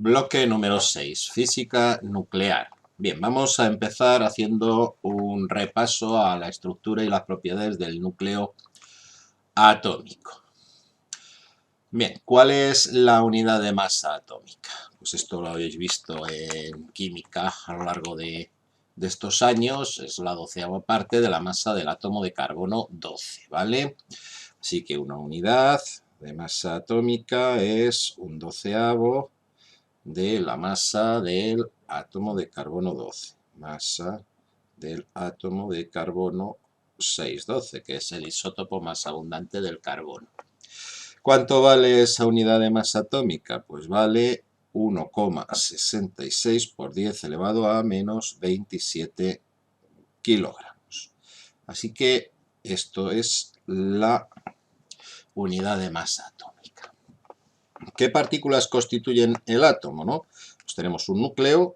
Bloque número 6, física nuclear. Bien, vamos a empezar haciendo un repaso a la estructura y las propiedades del núcleo atómico. Bien, ¿cuál es la unidad de masa atómica? Pues esto lo habéis visto en química a lo largo de estos años, es la 12ª parte de la masa del átomo de carbono 12, ¿vale? Así que una unidad de masa atómica es un 12avo de la masa del átomo de carbono 12, masa del átomo de carbono 612, que es el isótopo más abundante del carbono. ¿Cuánto vale esa unidad de masa atómica? Pues vale 1,66 por 10 elevado a menos 27 kilogramos. Así que esto es la unidad de masa atómica. ¿Qué partículas constituyen el átomo, no? Pues tenemos un núcleo,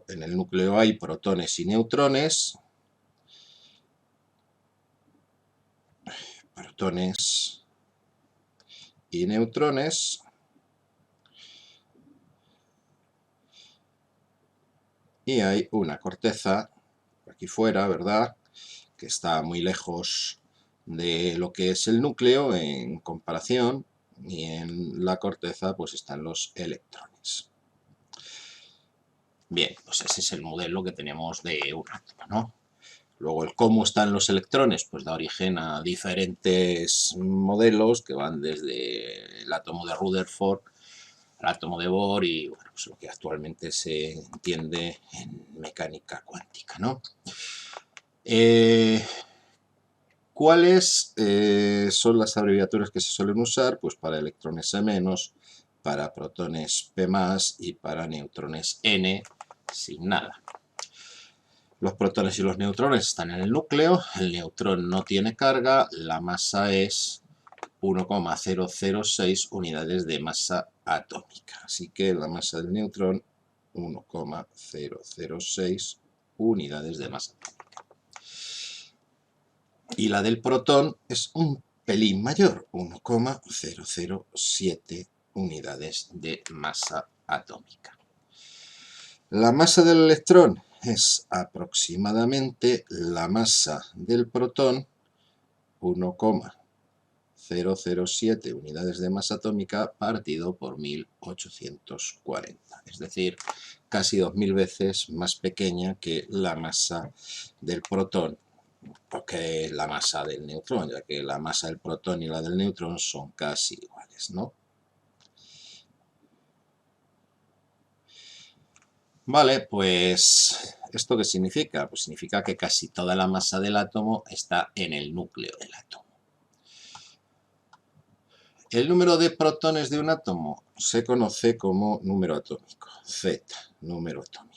en el núcleo hay protones y neutrones, y hay una corteza, aquí fuera, ¿verdad?, que está muy lejos de lo que es el núcleo en comparación, y en la corteza pues están los electrones. Bien, pues ese es el modelo que tenemos de un átomo, ¿no? Luego el cómo están los electrones pues da origen a diferentes modelos que van desde el átomo de Rutherford al átomo de Bohr y bueno, pues lo que actualmente se entiende en mecánica cuántica, ¿no? ¿Cuáles son las abreviaturas que se suelen usar? Pues para electrones E-, para protones P+, y para neutrones N sin nada. Los protones y los neutrones están en el núcleo, el neutrón no tiene carga, la masa es 1,006 unidades de masa atómica. Así que la masa del neutrón, 1,006 unidades de masa atómica. Y la del protón es un pelín mayor, 1,007 unidades de masa atómica. La masa del electrón es aproximadamente la masa del protón, 1,007 unidades de masa atómica partido por 1840. Es decir, casi 2000 veces más pequeña que la masa del protón o que la masa del neutrón, ya que la masa del protón y la del neutrón son casi iguales, ¿no? Vale, pues ¿esto qué significa? Pues significa que casi toda la masa del átomo está en el núcleo del átomo. El número de protones de un átomo se conoce como número atómico, Z, número atómico.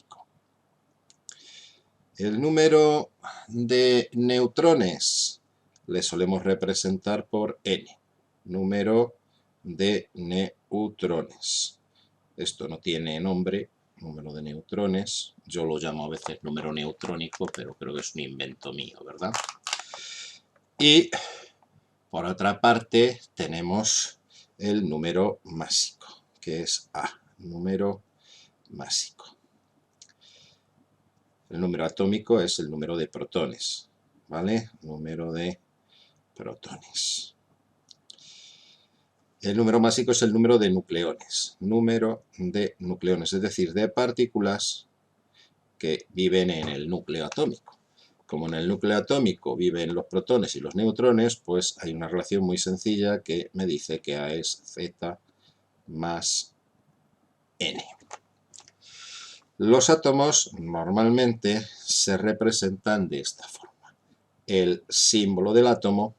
El número de neutrones le solemos representar por N, número de neutrones. Esto no tiene nombre, número de neutrones. Yo lo llamo a veces número neutrónico, pero creo que es un invento mío, ¿verdad? Y por otra parte tenemos el número másico, que es A, número másico. El número atómico es el número de protones, ¿vale? Número de protones. El número másico es el número de nucleones. Número de nucleones, es decir, de partículas que viven en el núcleo atómico. Como en el núcleo atómico viven los protones y los neutrones, pues hay una relación muy sencilla que me dice que A es Z más N. Los átomos normalmente se representan de esta forma. El símbolo del átomo,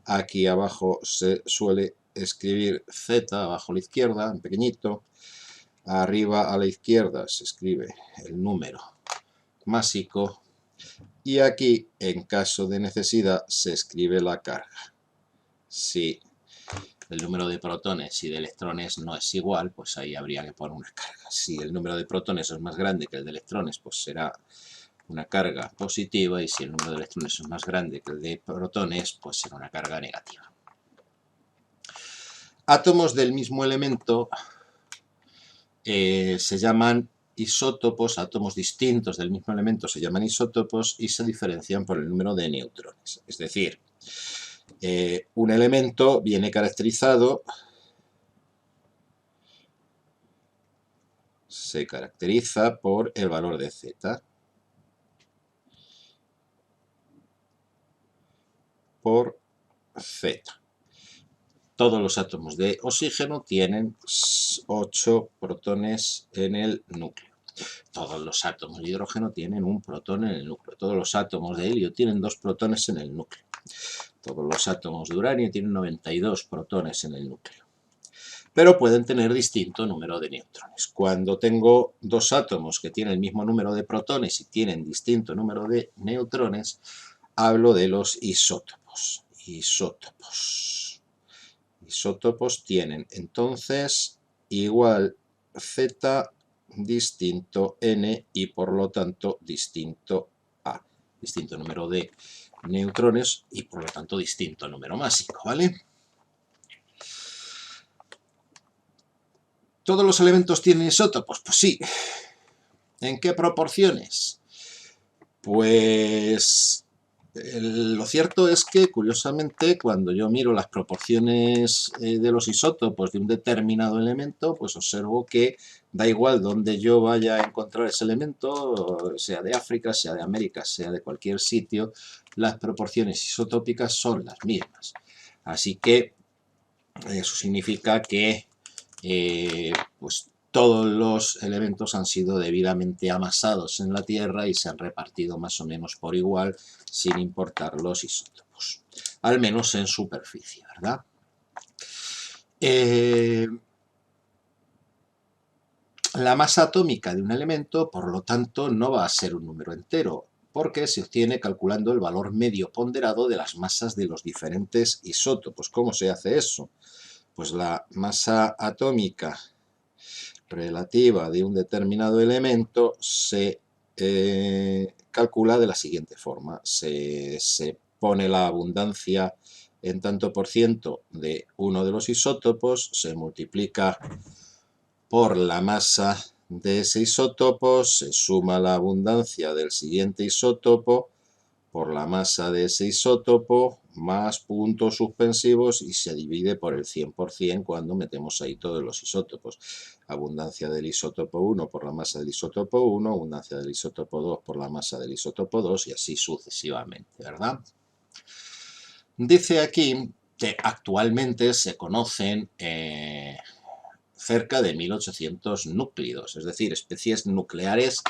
aquí abajo se suele escribir Z, abajo a la izquierda, en pequeñito. Arriba a la izquierda se escribe el número másico. Y aquí, en caso de necesidad, se escribe la carga. Si el número de protones y de electrones no es igual, pues ahí habría que poner una carga. Si el número de protones es más grande que el de electrones, pues será una carga positiva, y si el número de electrones es más grande que el de protones, pues será una carga negativa. Átomos del mismo elemento se llaman isótopos, átomos distintos del mismo elemento se llaman isótopos y se diferencian por el número de neutrones. Es decir, un elemento viene caracterizado, se caracteriza por el valor de Z, por Z. Todos los átomos de oxígeno tienen 8 protones en el núcleo. Todos los átomos de hidrógeno tienen un protón en el núcleo. Todos los átomos de helio tienen 2 protones en el núcleo. Todos los átomos de uranio tienen 92 protones en el núcleo. Pero pueden tener distinto número de neutrones. Cuando tengo dos átomos que tienen el mismo número de protones y tienen distinto número de neutrones, hablo de los isótopos. Isótopos tienen entonces igual Z distinto N y por lo tanto distinto A. Distinto número de neutrones y por lo tanto distinto número másico, ¿vale? ¿Todos los elementos tienen isótopos? Pues sí. ¿En qué proporciones? Pues lo cierto es que, curiosamente, cuando yo miro las proporciones de los isótopos de un determinado elemento, pues observo que da igual donde yo vaya a encontrar ese elemento, sea de África, sea de América, sea de cualquier sitio, las proporciones isotópicas son las mismas. Así que eso significa que pues todos los elementos han sido debidamente amasados en la Tierra y se han repartido más o menos por igual, sin importar los isótopos, al menos en superficie, ¿verdad? La masa atómica de un elemento, por lo tanto, no va a ser un número entero, porque se obtiene calculando el valor medio ponderado de las masas de los diferentes isótopos. ¿Cómo se hace eso? Pues la masa atómica relativa de un determinado elemento se calcula de la siguiente forma. Se pone la abundancia en tanto por ciento de uno de los isótopos, se multiplica por la masa de ese isótopo, se suma la abundancia del siguiente isótopo por la masa de ese isótopo más puntos suspensivos y se divide por el 100% cuando metemos ahí todos los isótopos. Abundancia del isótopo 1 por la masa del isótopo 1, abundancia del isótopo 2 por la masa del isótopo 2 y así sucesivamente, ¿verdad? Dice aquí que actualmente se conocen cerca de 1800 núclidos, es decir, especies nucleares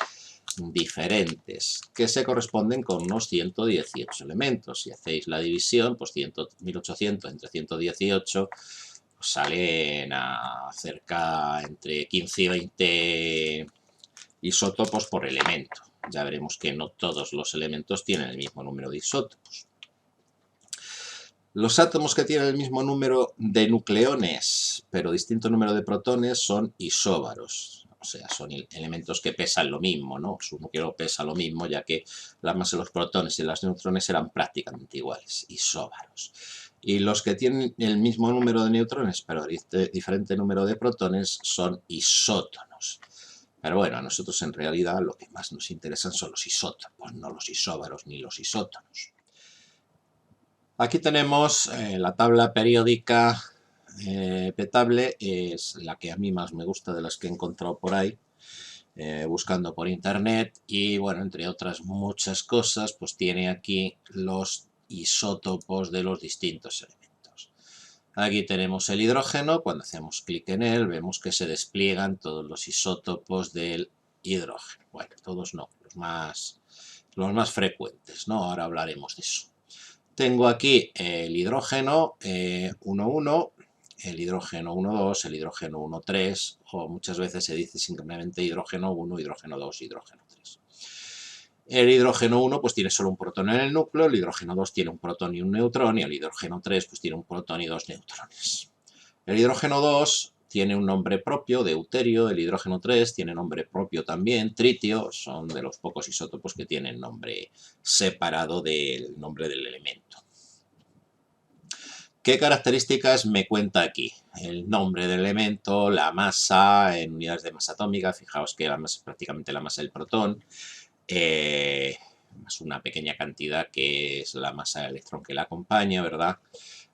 diferentes, que se corresponden con unos 118 elementos. Si hacéis la división, pues 1800 entre 118 pues salen a cerca entre 15 y 20 isótopos por elemento. Ya veremos que no todos los elementos tienen el mismo número de isótopos. Los átomos que tienen el mismo número de nucleones, pero distinto número de protones, son isóbaros. O sea, son elementos que pesan lo mismo, ¿no? Su núcleo pesa lo mismo, ya que la masa de los protones y los neutrones eran prácticamente iguales, isóbaros. Y los que tienen el mismo número de neutrones, pero diferente número de protones, son isótonos. Pero bueno, a nosotros en realidad lo que más nos interesan son los isótopos, no los isóbaros ni los isótonos. Aquí tenemos la tabla periódica petable, es la que a mí más me gusta de las que he encontrado por ahí, buscando por internet, y bueno, entre otras muchas cosas, pues tiene aquí los isótopos de los distintos elementos. Aquí tenemos el hidrógeno, cuando hacemos clic en él vemos que se despliegan todos los isótopos del hidrógeno. Bueno, todos no, los más frecuentes, ¿no? Ahora hablaremos de eso. Tengo aquí el hidrógeno 1,1, el hidrógeno 1,2, el hidrógeno 1,3, o muchas veces se dice simplemente hidrógeno 1, hidrógeno 2, hidrógeno 3. El hidrógeno 1 pues tiene solo un protón en el núcleo, el hidrógeno 2 tiene un protón y un neutrón, y el hidrógeno 3 pues tiene un protón y 2 neutrones. El hidrógeno 2 tiene un nombre propio, deuterio, el hidrógeno 3 tiene nombre propio también, tritio, son de los pocos isótopos que tienen nombre separado del nombre del elemento. ¿Qué características me cuenta aquí? El nombre del elemento, la masa en unidades de masa atómica, fijaos que la masa es prácticamente la masa del protón, más una pequeña cantidad que es la masa del electrón que la acompaña, ¿verdad?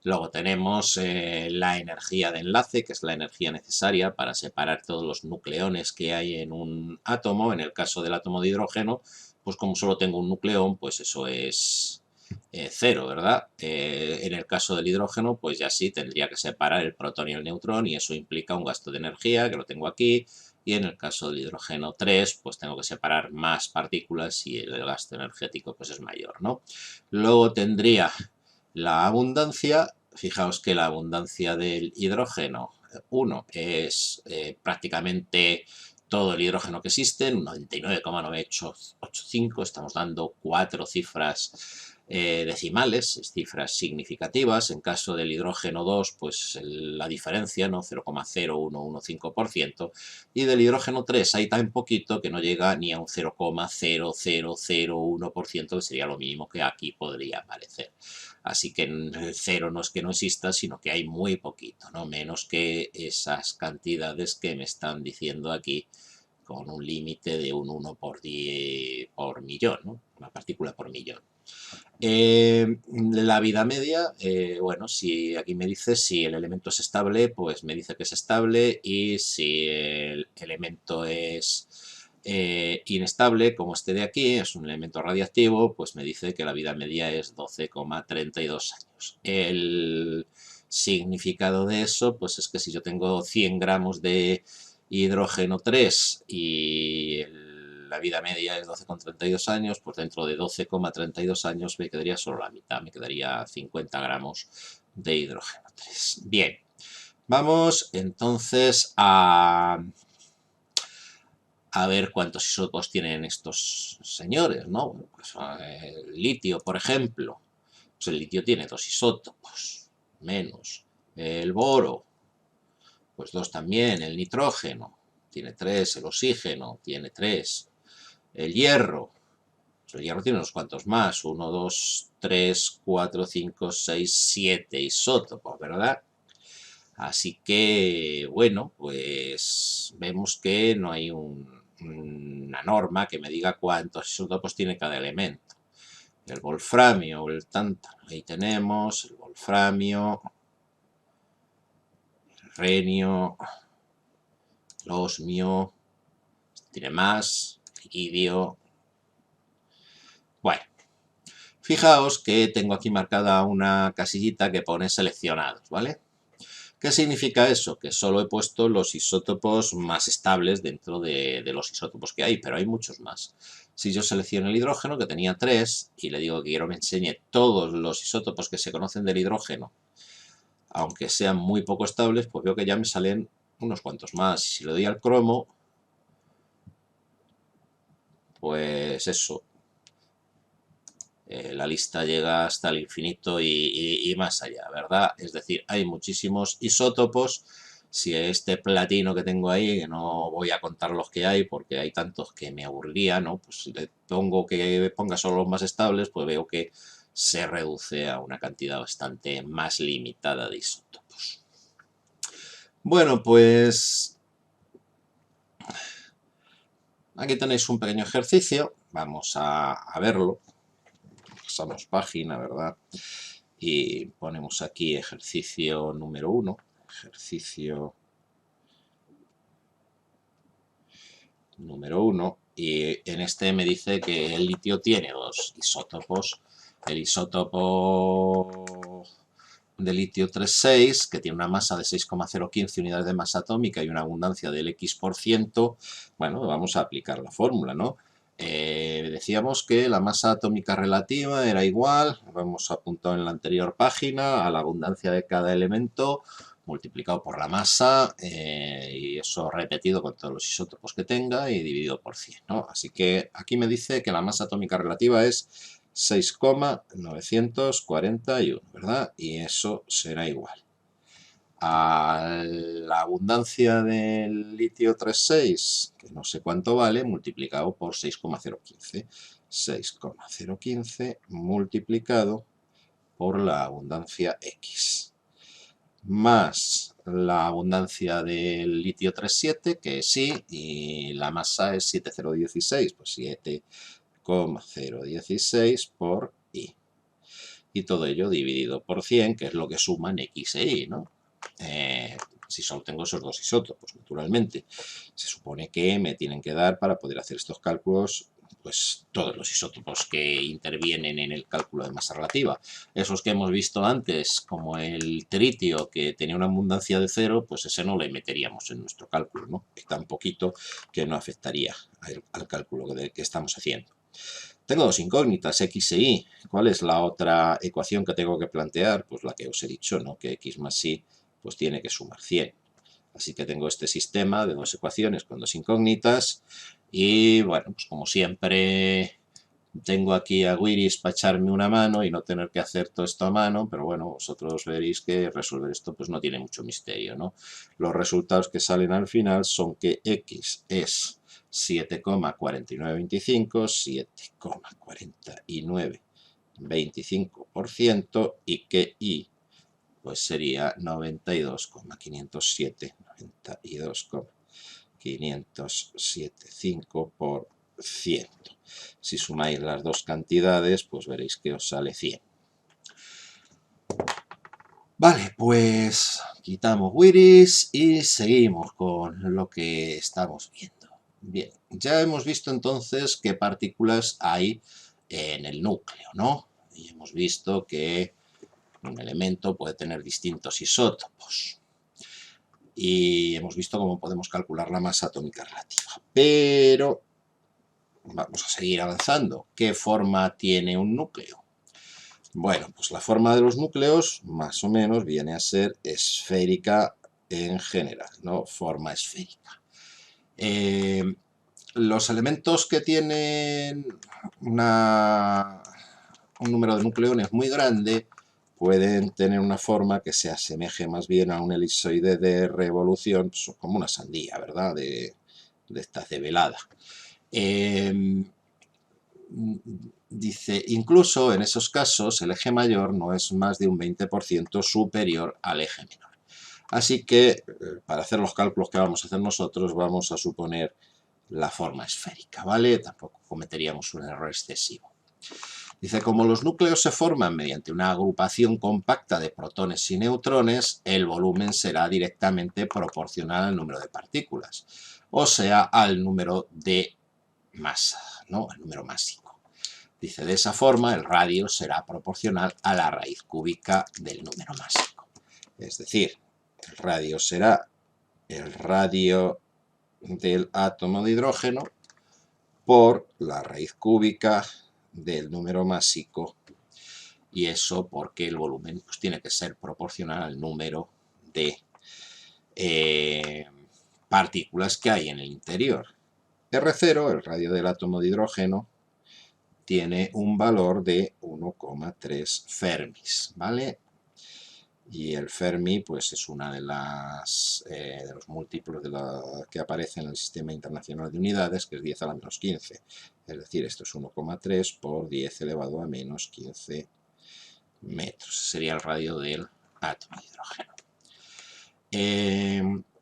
Luego tenemos la energía de enlace, que es la energía necesaria para separar todos los nucleones que hay en un átomo. En el caso del átomo de hidrógeno, pues como solo tengo un nucleón, pues eso es cero, ¿verdad? En el caso del hidrógeno, pues ya sí tendría que separar el protón y el neutrón y eso implica un gasto de energía, que lo tengo aquí. Y en el caso del hidrógeno 3, pues tengo que separar más partículas y el gasto energético pues es mayor, ¿no? Luego tendría la abundancia, fijaos que la abundancia del hidrógeno 1 es prácticamente todo el hidrógeno que existe, un 99,9885, estamos dando 4 cifras decimales, cifras significativas. En caso del hidrógeno 2, pues la diferencia, ¿no? 0,0115%, y del hidrógeno 3 hay tan poquito que no llega ni a un 0,0001%, que sería lo mínimo que aquí podría aparecer. Así que el cero no es que no exista, sino que hay muy poquito, ¿no? Menos que esas cantidades que me están diciendo aquí, con un límite de un 1 por millón, ¿no? Una partícula por millón. La vida media, bueno, si aquí me dice si el elemento es estable, pues me dice que es estable, y si el elemento es inestable, como este de aquí, es un elemento radiactivo, pues me dice que la vida media es 12,32 años. El significado de eso, pues es que si yo tengo 100 gramos de hidrógeno 3 y la vida media es 12,32 años, pues dentro de 12,32 años me quedaría solo la mitad, me quedaría 50 gramos de hidrógeno 3. Bien, vamos entonces a ver cuántos isótopos tienen estos señores, ¿no? Pues, el litio, por ejemplo, pues el litio tiene 2 isótopos, menos. El boro, pues 2 también. El nitrógeno tiene 3, el oxígeno tiene 3. El hierro, pues el hierro tiene unos cuantos más, 1, 2, 3, 4, 5, 6, 7 isótopos, ¿verdad? Así que, bueno, pues vemos que no hay una norma que me diga cuántos isótopos tiene cada elemento. El wolframio o el tántalo, ahí tenemos el wolframio, el renio, el osmio, tiene más, el iridio. Bueno, fijaos que tengo aquí marcada una casillita que pone seleccionados, ¿vale? ¿Qué significa eso? Que solo he puesto los isótopos más estables dentro de los isótopos que hay, pero hay muchos más. Si yo selecciono el hidrógeno, que tenía 3, y le digo que quiero que me enseñe todos los isótopos que se conocen del hidrógeno, aunque sean muy poco estables, pues veo que ya me salen unos cuantos más. Si le doy al cromo, pues eso, la lista llega hasta el infinito y más allá, ¿verdad? Es decir, hay muchísimos isótopos. Si este platino que tengo ahí, que no voy a contar los que hay porque hay tantos que me aburriría, ¿no? Pues le pongo que ponga solo los más estables, pues veo que se reduce a una cantidad bastante más limitada de isótopos. Bueno, pues aquí tenéis un pequeño ejercicio, vamos a verlo. Pasamos página, ¿verdad? Y ponemos aquí ejercicio número 1, ejercicio número 1, y en este me dice que el litio tiene 2 isótopos. El isótopo de litio 3,6, que tiene una masa de 6,015 unidades de masa atómica y una abundancia del X%, bueno, vamos a aplicar la fórmula, ¿no? Decíamos que la masa atómica relativa era igual, lo hemos apuntado en la anterior página, a la abundancia de cada elemento multiplicado por la masa, y eso repetido con todos los isótopos que tenga y dividido por 100, ¿no? Así que aquí me dice que la masa atómica relativa es 6,941, ¿verdad? Y eso será igual a la abundancia del litio 3,6, que no sé cuánto vale, multiplicado por 6,015. 6,015 multiplicado por la abundancia X. más la abundancia del litio 3,7, que es I, y la masa es 7,016, pues 7,016 por I. Y todo ello dividido por 100, que es lo que suman X e Y, ¿no? Si solo tengo esos dos isótopos, naturalmente. Se supone que me tienen que dar, para poder hacer estos cálculos, pues todos los isótopos que intervienen en el cálculo de masa relativa. Esos que hemos visto antes, como el tritio, que tenía una abundancia de 0, pues ese no le meteríamos en nuestro cálculo, ¿no? Es tan poquito que no afectaría al cálculo que estamos haciendo. Tengo dos incógnitas, X e Y. ¿Cuál es la otra ecuación que tengo que plantear? Pues la que os he dicho, ¿no? Que X más Y pues tiene que sumar 100. Así que tengo este sistema de dos ecuaciones con dos incógnitas y, bueno, pues como siempre tengo aquí a Wiris para echarme una mano y no tener que hacer todo esto a mano, pero bueno, vosotros veréis que resolver esto pues no tiene mucho misterio, ¿no? Los resultados que salen al final son que X es 7,4925, 7,4925% y que Y pues sería 92,507, 92,575%. Si sumáis las dos cantidades, pues veréis que os sale 100. Vale, pues quitamos Wiris y seguimos con lo que estamos viendo. Bien, ya hemos visto entonces qué partículas hay en el núcleo, ¿no? Y hemos visto que un elemento puede tener distintos isótopos. Y hemos visto cómo podemos calcular la masa atómica relativa. Pero vamos a seguir avanzando. ¿Qué forma tiene un núcleo? Bueno, pues la forma de los núcleos más o menos viene a ser esférica en general, ¿no? Forma esférica. Los elementos que tienen un número de nucleones muy grande pueden tener una forma que se asemeje más bien a un elipsoide de revolución, pues como una sandía, ¿verdad? De esta de velada. Dice, incluso en esos casos el eje mayor no es más de un 20% superior al eje menor. Así que para hacer los cálculos que vamos a hacer nosotros vamos a suponer la forma esférica, ¿vale? Tampoco cometeríamos un error excesivo. Dice, como los núcleos se forman mediante una agrupación compacta de protones y neutrones, el volumen será directamente proporcional al número de partículas, o sea, al número de masa, ¿no? El número másico. Dice, de esa forma el radio será proporcional a la raíz cúbica del número másico. Es decir, el radio será el radio del átomo de hidrógeno por la raíz cúbica del número másico, y eso porque el volumen pues tiene que ser proporcional al número de partículas que hay en el interior. R0, el radio del átomo de hidrógeno, tiene un valor de 1,3 Fermis, ¿vale? Y el Fermi pues es una de los múltiplos que aparece en el Sistema Internacional de Unidades, que es 10 a la menos 15. Es decir, esto es 1,3 por 10 elevado a menos 15 metros. Ese sería el radio del átomo de hidrógeno.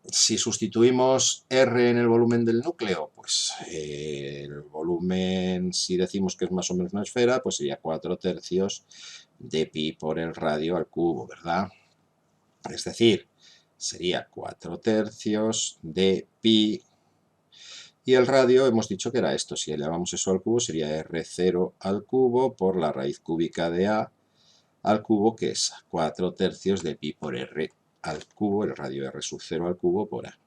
Si sustituimos R en el volumen del núcleo, pues el volumen, si decimos que es más o menos una esfera, pues sería 4/3 de pi por el radio al cubo, ¿verdad? Es decir, sería 4/3 de pi, y el radio hemos dicho que era esto. Si elevamos eso al cubo sería R0 al cubo por la raíz cúbica de A al cubo, que es 4/3 de pi por R al cubo, el radio R sub 0 al cubo por A.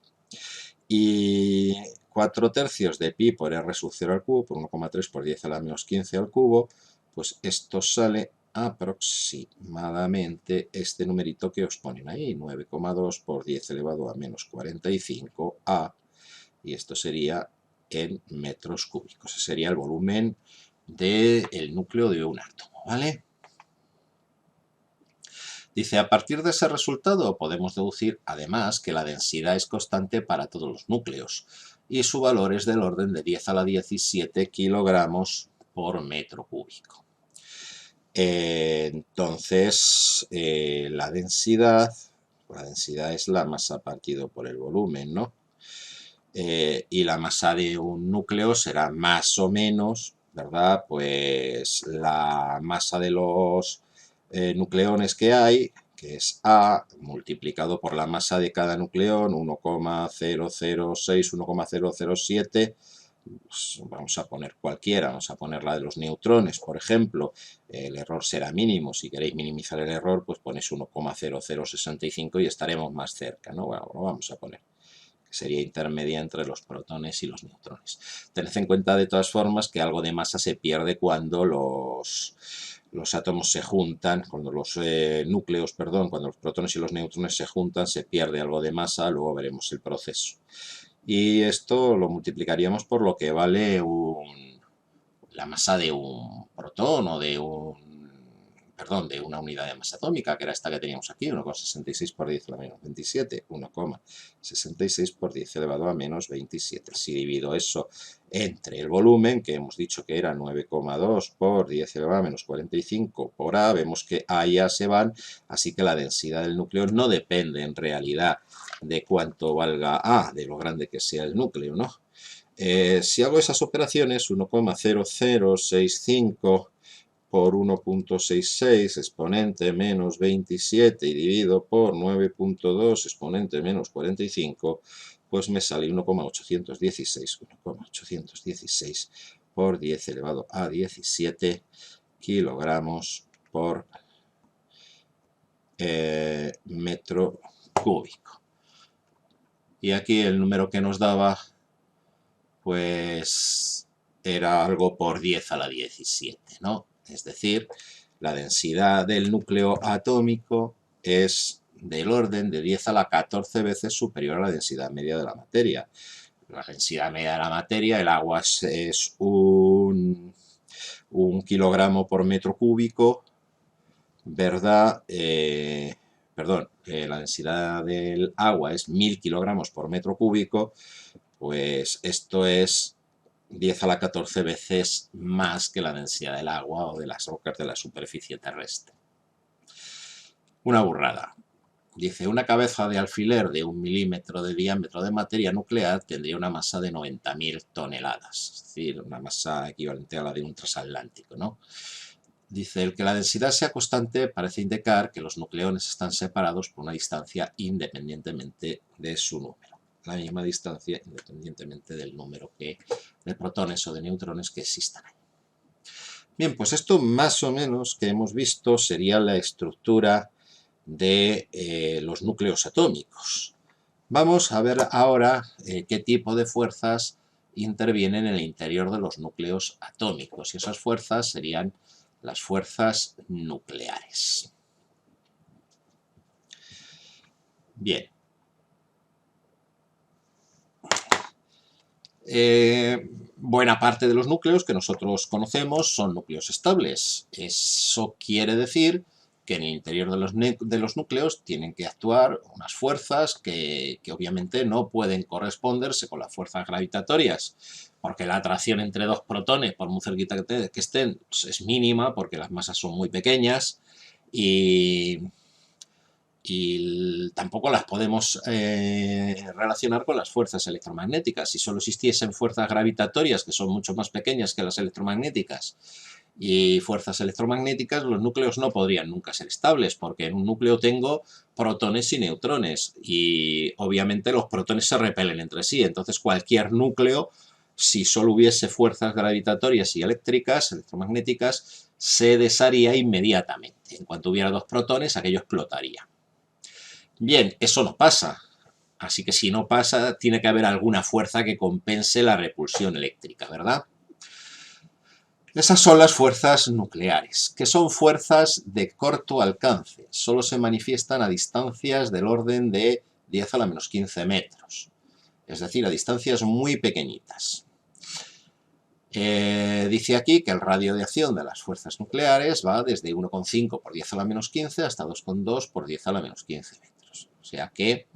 Y 4/3 de pi por R sub 0 al cubo, por 1,3 por 10 a la menos 15 al cubo, pues esto sale aproximadamente este numerito que os ponen ahí, 9,2 por 10 elevado a menos 45 A, y esto sería en metros cúbicos. Ese sería el volumen del núcleo de un átomo, ¿vale? Dice, a partir de ese resultado podemos deducir además que la densidad es constante para todos los núcleos y su valor es del orden de 10 a la 17 kilogramos por metro cúbico. Entonces, la densidad, La densidad es la masa partido por el volumen, ¿no? Y la masa de un núcleo será más o menos, ¿verdad? Pues la masa de los nucleones que hay, que es A, multiplicado por la masa de cada nucleón, 1,006, 1,007, pues vamos a poner cualquiera, vamos a poner la de los neutrones, por ejemplo, el error será mínimo. Si queréis minimizar el error, pues ponéis 1,0065 y estaremos más cerca, ¿no? Bueno, lo vamos a poner, que sería intermedia entre los protones y los neutrones. Tened en cuenta de todas formas que algo de masa se pierde cuando los átomos se juntan, cuando los núcleos, perdón, cuando los protones y los neutrones se juntan, se pierde algo de masa, luego veremos el proceso. Y esto lo multiplicaríamos por lo que vale la masa de un protón o de de una unidad de masa atómica, que era esta que teníamos aquí, 1,66 por 10 a la menos 27, 1,66 por 10 elevado a menos 27. Si divido eso entre el volumen, que hemos dicho que era 9,2 por 10 elevado a menos 45 por A, vemos que A y A se van, así que la densidad del núcleo no depende en realidad de cuánto valga A, de lo grande que sea el núcleo, ¿no? Si hago esas operaciones, 1,0065 por 1,66 exponente menos 27 y dividido por 9,2 exponente menos 45, pues me sale 1,816 por 10 elevado a 17 kilogramos por metro cúbico. Y aquí el número que nos daba, pues era algo por 10 a la 17, ¿no? Es decir, la densidad del núcleo atómico es del orden de 10 a la 14 veces superior a la densidad media de la materia. La densidad media de la materia, el agua es un kilogramo por metro cúbico, ¿verdad? La densidad del agua es 1000 kilogramos por metro cúbico, pues esto es 10 a la 14 veces más que la densidad del agua o de las rocas de la superficie terrestre. Una burrada. Dice, una cabeza de alfiler de 1 milímetro de diámetro de materia nuclear tendría una masa de 90.000 toneladas, es decir, una masa equivalente a la de un transatlántico, ¿no? Dice, el que la densidad sea constante parece indicar que los nucleones están separados por una distancia independientemente de su número. La misma distancia independientemente del número de protones o de neutrones que existan ahí. Bien, pues esto más o menos que hemos visto sería la estructura de los núcleos atómicos. Vamos a ver ahora qué tipo de fuerzas intervienen en el interior de los núcleos atómicos, y esas fuerzas serían las fuerzas nucleares. Bien. Buena parte de los núcleos que nosotros conocemos son núcleos estables. Eso quiere decir que en el interior de los núcleos tienen que actuar unas fuerzas que obviamente no pueden corresponderse con las fuerzas gravitatorias, porque la atracción entre dos protones, por muy cerquita que estén, es mínima, porque las masas son muy pequeñas, y tampoco las podemos relacionar con las fuerzas electromagnéticas. Si solo existiesen fuerzas gravitatorias, que son mucho más pequeñas que las electromagnéticas, y fuerzas electromagnéticas, los núcleos no podrían nunca ser estables, porque en un núcleo tengo protones y neutrones, y obviamente los protones se repelen entre sí. Entonces cualquier núcleo, si solo hubiese fuerzas gravitatorias y eléctricas, electromagnéticas, se desharía inmediatamente. En cuanto hubiera dos protones, aquello explotaría. Bien, eso no pasa, así que si no pasa, tiene que haber alguna fuerza que compense la repulsión eléctrica, ¿verdad? Esas son las fuerzas nucleares, que son fuerzas de corto alcance, solo se manifiestan a distancias del orden de 10 a la menos 15 metros, es decir, a distancias muy pequeñitas. Dice aquí que el radio de acción de las fuerzas nucleares va desde 1,5 por 10 a la menos 15 hasta 2,2 por 10 a la menos 15 metros. O sea que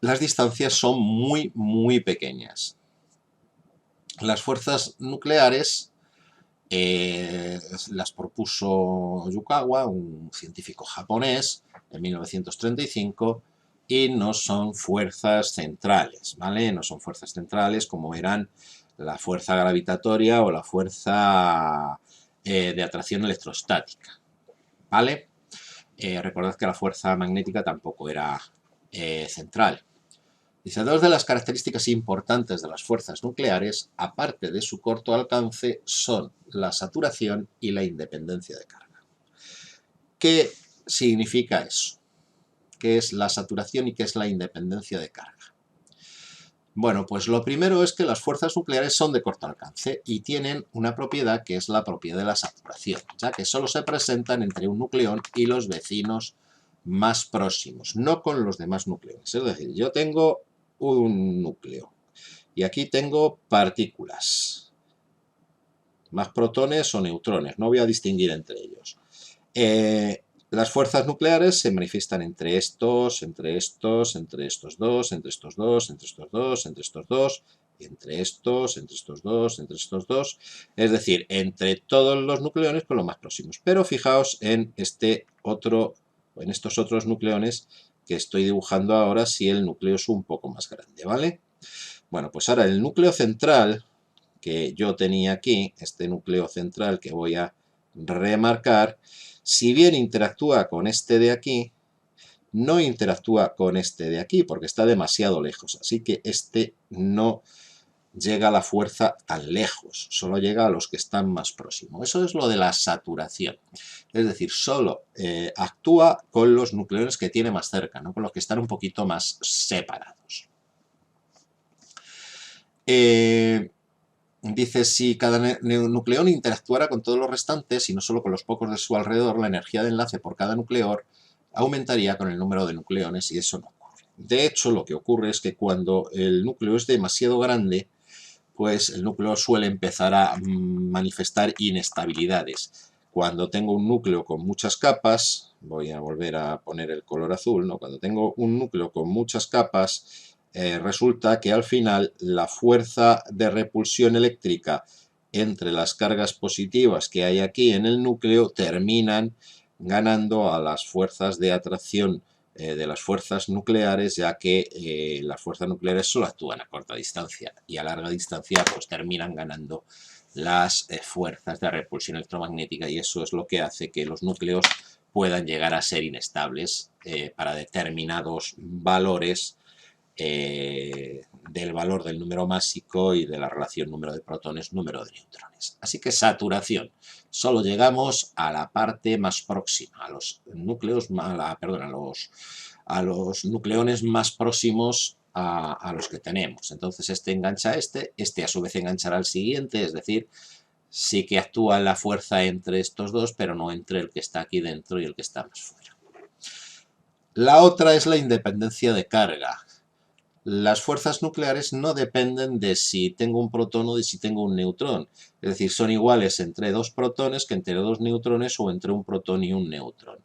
las distancias son muy, muy pequeñas. Las fuerzas nucleares las propuso Yukawa, un científico japonés, en 1935, y no son fuerzas centrales, ¿vale? No son fuerzas centrales como eran la fuerza gravitatoria o la fuerza de atracción electrostática, ¿vale? Recordad que la fuerza magnética tampoco era central. Dice, dos de las características importantes de las fuerzas nucleares, aparte de su corto alcance, son la saturación y la independencia de carga. ¿Qué significa eso? ¿Qué es la saturación y qué es la independencia de carga? Bueno, pues lo primero es que las fuerzas nucleares son de corto alcance y tienen una propiedad que es la propiedad de la saturación, ya que solo se presentan entre un nucleón y los vecinos más próximos, no con los demás nucleones. Es decir, yo tengo un núcleo y aquí tengo partículas, más protones o neutrones, no voy a distinguir entre ellos. Las fuerzas nucleares se manifiestan entre estos, entre estos, entre estos dos, entre estos dos, entre estos dos, entre estos dos, entre estos, entre estos dos, entre estos dos, es decir, entre todos los nucleones con los más próximos. Pero fijaos en estos otros nucleones que estoy dibujando ahora si el núcleo es un poco más grande, ¿vale? Bueno, pues ahora el núcleo central que yo tenía aquí, este núcleo central que voy a remarcar, si bien interactúa con este de aquí, no interactúa con este de aquí porque está demasiado lejos, así que este no llega a la fuerza tan lejos, solo llega a los que están más próximos. Eso es lo de la saturación, es decir, solo actúa con los nucleones que tiene más cerca, no con los que están un poquito más separados. Dice, si cada nucleón interactuara con todos los restantes y no solo con los pocos de su alrededor, la energía de enlace por cada nucleón aumentaría con el número de nucleones y eso no ocurre. De hecho, lo que ocurre es que cuando el núcleo es demasiado grande, pues el núcleo suele empezar a manifestar inestabilidades. Cuando tengo un núcleo con muchas capas, voy a volver a poner el color azul, ¿no? Cuando tengo un núcleo con muchas capas, resulta que al final la fuerza de repulsión eléctrica entre las cargas positivas que hay aquí en el núcleo terminan ganando a las fuerzas de atracción de las fuerzas nucleares, ya que las fuerzas nucleares solo actúan a corta distancia y a larga distancia pues terminan ganando las fuerzas de repulsión electromagnética, y eso es lo que hace que los núcleos puedan llegar a ser inestables para determinados valores del valor del número másico y de la relación número de protones, número de neutrones. Así que saturación. Solo llegamos a la parte más próxima, a los núcleos, a los nucleones más próximos a los que tenemos. Entonces este engancha a este a su vez enganchará al siguiente, es decir, sí que actúa la fuerza entre estos dos, pero no entre el que está aquí dentro y el que está más fuera. La otra es la independencia de carga. Las fuerzas nucleares no dependen de si tengo un protón o de si tengo un neutrón. Es decir, son iguales entre dos protones que entre dos neutrones o entre un protón y un neutrón.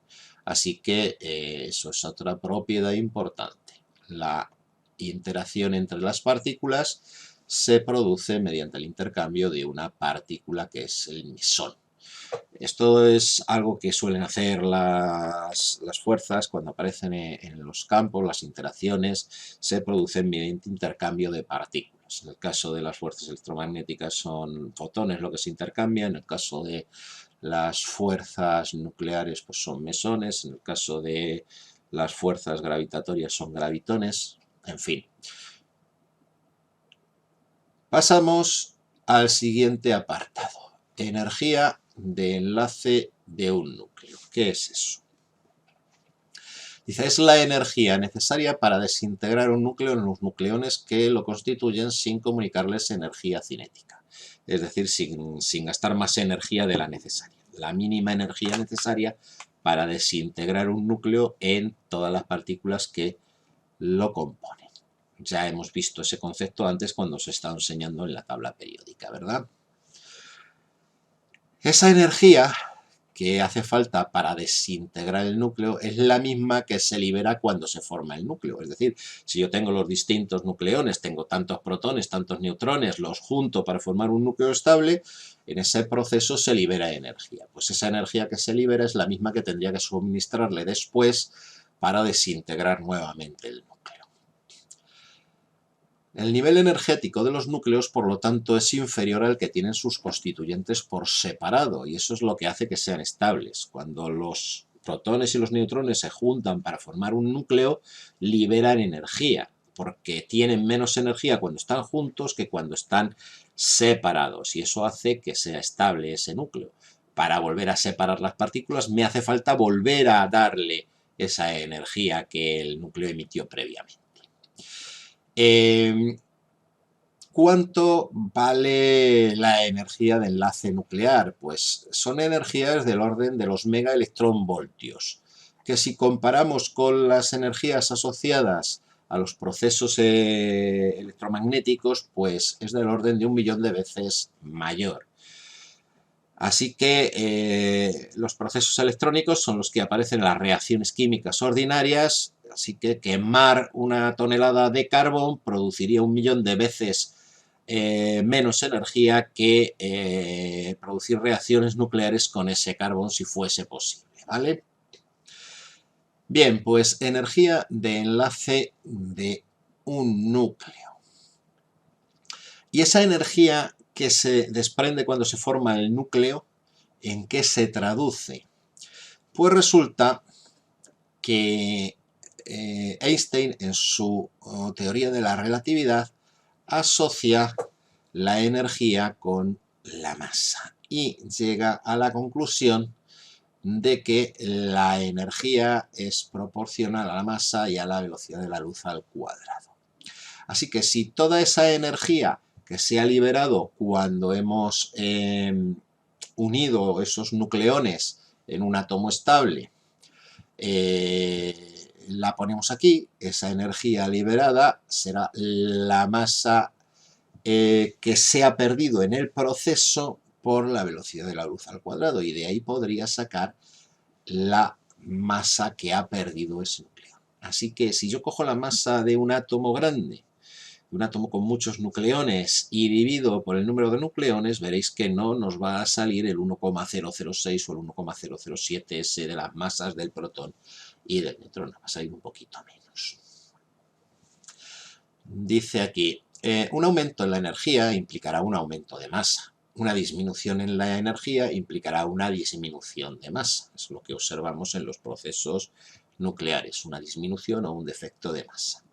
Así que eso es otra propiedad importante. La interacción entre las partículas se produce mediante el intercambio de una partícula que es el mesón. Esto es algo que suelen hacer las fuerzas cuando aparecen en los campos, las interacciones se producen mediante intercambio de partículas. En el caso de las fuerzas electromagnéticas son fotones lo que se intercambia, en el caso de las fuerzas nucleares pues son mesones, en el caso de las fuerzas gravitatorias son gravitones, en fin. Pasamos al siguiente apartado, energía de enlace de un núcleo. ¿Qué es eso? Dice, es la energía necesaria para desintegrar un núcleo en los nucleones que lo constituyen sin comunicarles energía cinética. Es decir, sin gastar más energía de la necesaria. La mínima energía necesaria para desintegrar un núcleo en todas las partículas que lo componen. Ya hemos visto ese concepto antes cuando se está enseñando en la tabla periódica, ¿verdad? Esa energía que hace falta para desintegrar el núcleo es la misma que se libera cuando se forma el núcleo. Es decir, si yo tengo los distintos nucleones, tengo tantos protones, tantos neutrones, los junto para formar un núcleo estable, en ese proceso se libera energía. Pues esa energía que se libera es la misma que tendría que suministrarle después para desintegrar nuevamente el núcleo. El nivel energético de los núcleos, por lo tanto, es inferior al que tienen sus constituyentes por separado, y eso es lo que hace que sean estables. Cuando los protones y los neutrones se juntan para formar un núcleo, liberan energía, porque tienen menos energía cuando están juntos que cuando están separados, y eso hace que sea estable ese núcleo. Para volver a separar las partículas me hace falta volver a darle esa energía que el núcleo emitió previamente. ¿Cuánto vale la energía de enlace nuclear? Pues son energías del orden de los megaelectronvoltios, que si comparamos con las energías asociadas a los procesos electromagnéticos, pues es del orden de 1.000.000 de veces mayor. Así que los procesos electrónicos son los que aparecen en las reacciones químicas ordinarias, así que quemar una tonelada de carbón produciría 1.000.000 de veces menos energía que producir reacciones nucleares con ese carbón si fuese posible, ¿vale? Bien, pues energía de enlace de un núcleo. Y esa energía que se desprende cuando se forma el núcleo, ¿en qué se traduce? Pues resulta que Einstein, en su teoría de la relatividad, asocia la energía con la masa y llega a la conclusión de que la energía es proporcional a la masa y a la velocidad de la luz al cuadrado. Así que si toda esa energía que se ha liberado cuando hemos unido esos nucleones en un átomo estable, la ponemos aquí, esa energía liberada será la masa que se ha perdido en el proceso por la velocidad de la luz al cuadrado, y de ahí podría sacar la masa que ha perdido ese núcleo. Así que si yo cojo la masa de un átomo grande, un átomo con muchos nucleones, y divido por el número de nucleones, veréis que no nos va a salir el 1,006 o el 1,007 ese de las masas del protón y del neutrón, va a salir un poquito menos. Dice aquí, un aumento en la energía implicará un aumento de masa. Una disminución en la energía implicará una disminución de masa. Es lo que observamos en los procesos nucleares, una disminución o un defecto de masa.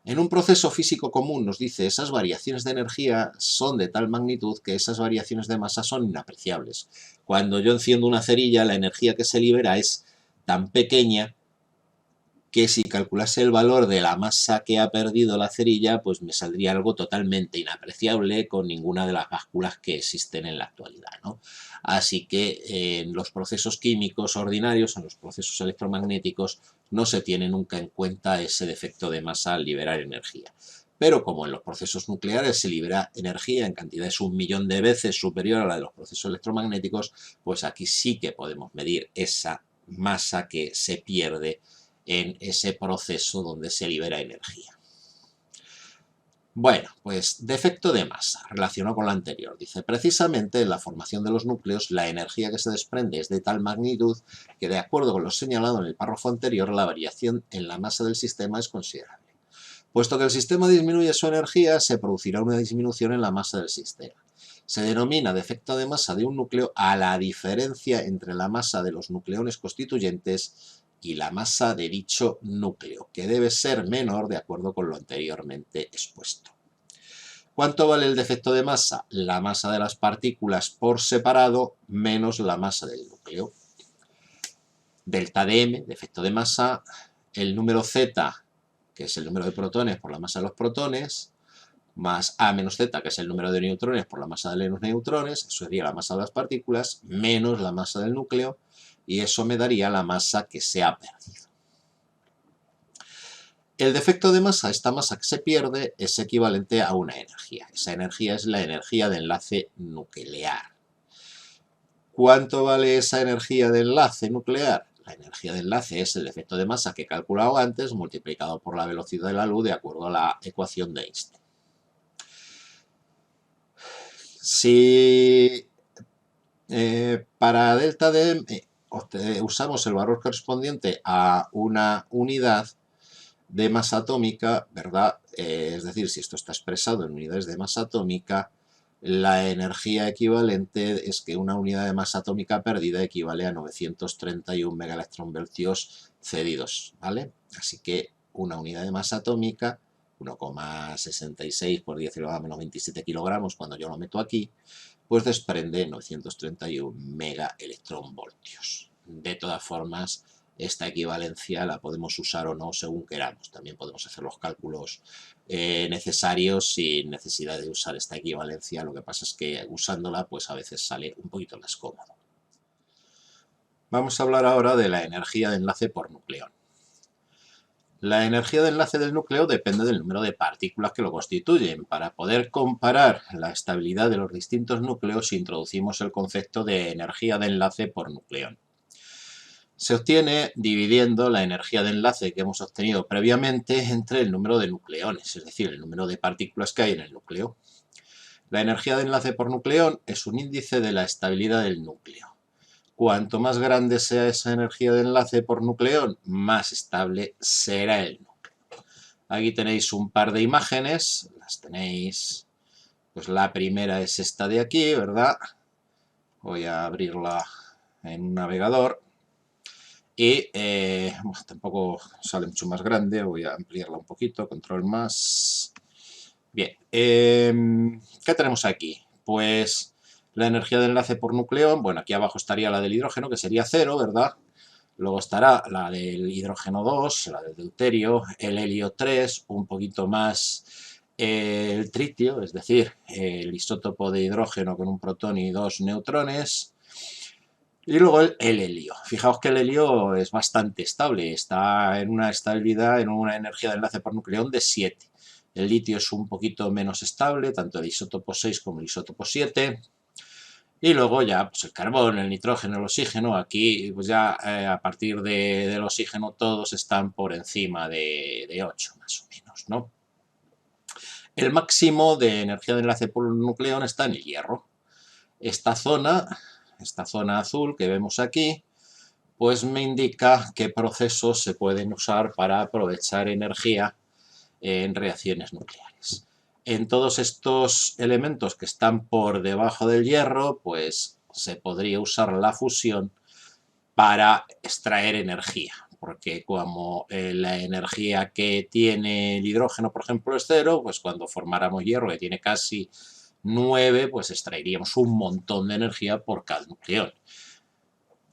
En un proceso físico común nos dice esas variaciones de energía son de tal magnitud que esas variaciones de masa son inapreciables. Cuando yo enciendo una cerilla, la energía que se libera es tan pequeña que si calculase el valor de la masa que ha perdido la cerilla, pues me saldría algo totalmente inapreciable con ninguna de las básculas que existen en la actualidad, ¿no? Así que en los procesos químicos ordinarios, en los procesos electromagnéticos, no se tiene nunca en cuenta ese defecto de masa al liberar energía. Pero como en los procesos nucleares se libera energía en cantidades 1.000.000 de veces superior a la de los procesos electromagnéticos, pues aquí sí que podemos medir esa masa que se pierde en ese proceso donde se libera energía. Bueno, pues defecto de masa, relacionado con lo anterior. Dice, precisamente en la formación de los núcleos, la energía que se desprende es de tal magnitud que, de acuerdo con lo señalado en el párrafo anterior, la variación en la masa del sistema es considerable. Puesto que el sistema disminuye su energía, se producirá una disminución en la masa del sistema. Se denomina defecto de masa de un núcleo a la diferencia entre la masa de los nucleones constituyentes y la masa de dicho núcleo, que debe ser menor de acuerdo con lo anteriormente expuesto. ¿Cuánto vale el defecto de masa? La masa de las partículas por separado menos la masa del núcleo. Delta de m, defecto de masa, el número z, que es el número de protones por la masa de los protones, más a menos z, que es el número de neutrones por la masa de los neutrones, eso sería la masa de las partículas, menos la masa del núcleo, y eso me daría la masa que se ha perdido. El defecto de masa, esta masa que se pierde, es equivalente a una energía. Esa energía es la energía de enlace nuclear. ¿Cuánto vale esa energía de enlace nuclear? La energía de enlace es el defecto de masa que he calculado antes multiplicado por la velocidad de la luz de acuerdo a la ecuación de Einstein. Si para delta de m usamos el valor correspondiente a una unidad de masa atómica, ¿verdad? Es decir, si esto está expresado en unidades de masa atómica, la energía equivalente es que una unidad de masa atómica perdida equivale a 931 megaelectronvoltios cedidos, ¿vale? Así que una unidad de masa atómica, 1,66 por 10 elevado a menos 27 kilogramos, cuando yo lo meto aquí, pues desprende 931 megaelectronvoltios. De todas formas, esta equivalencia la podemos usar o no según queramos. También podemos hacer los cálculos necesarios sin necesidad de usar esta equivalencia. Lo que pasa es que usándola, pues a veces sale un poquito más cómodo. Vamos a hablar ahora de la energía de enlace por nucleón. La energía de enlace del núcleo depende del número de partículas que lo constituyen. Para poder comparar la estabilidad de los distintos núcleos, introducimos el concepto de energía de enlace por nucleón. Se obtiene dividiendo la energía de enlace que hemos obtenido previamente entre el número de nucleones, es decir, el número de partículas que hay en el núcleo. La energía de enlace por nucleón es un índice de la estabilidad del núcleo. Cuanto más grande sea esa energía de enlace por nucleón, más estable será el núcleo. Aquí tenéis un par de imágenes, las tenéis, pues la primera es esta de aquí, ¿verdad? Voy a abrirla en un navegador y bueno, tampoco sale mucho más grande, voy a ampliarla un poquito, control más. Bien, ¿qué tenemos aquí? Pues la energía de enlace por nucleón, bueno, aquí abajo estaría la del hidrógeno, que sería 0, ¿verdad? Luego estará la del hidrógeno 2, la del deuterio, el helio 3, un poquito más el tritio, es decir, el isótopo de hidrógeno con un protón y 2 neutrones. Y luego el helio. Fijaos que el helio es bastante estable, está en una estabilidad, en una energía de enlace por nucleón de 7. El litio es un poquito menos estable, tanto el isótopo 6 como el isótopo 7. Y luego ya pues el carbón, el nitrógeno, el oxígeno, aquí pues ya a partir del oxígeno todos están por encima de 8 más o menos, ¿no? El máximo de energía de enlace por nucleón está en el hierro. Esta zona azul que vemos aquí, pues me indica qué procesos se pueden usar para aprovechar energía en reacciones nucleares. En todos estos elementos que están por debajo del hierro, pues se podría usar la fusión para extraer energía, porque como la energía que tiene el hidrógeno, por ejemplo, es 0, pues cuando formáramos hierro, que tiene casi 9, pues extraeríamos un montón de energía por cada nucleón.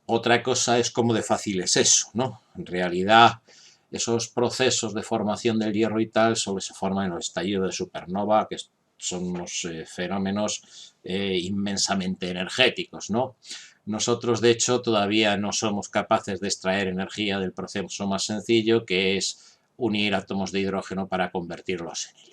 Otra cosa es cómo de fácil es eso, ¿no? En realidad, esos procesos de formación del hierro y tal solo se forman en los estallidos de supernova, que son unos fenómenos inmensamente energéticos, ¿no? Nosotros, de hecho, todavía no somos capaces de extraer energía del proceso más sencillo, que es unir átomos de hidrógeno para convertirlos en helio.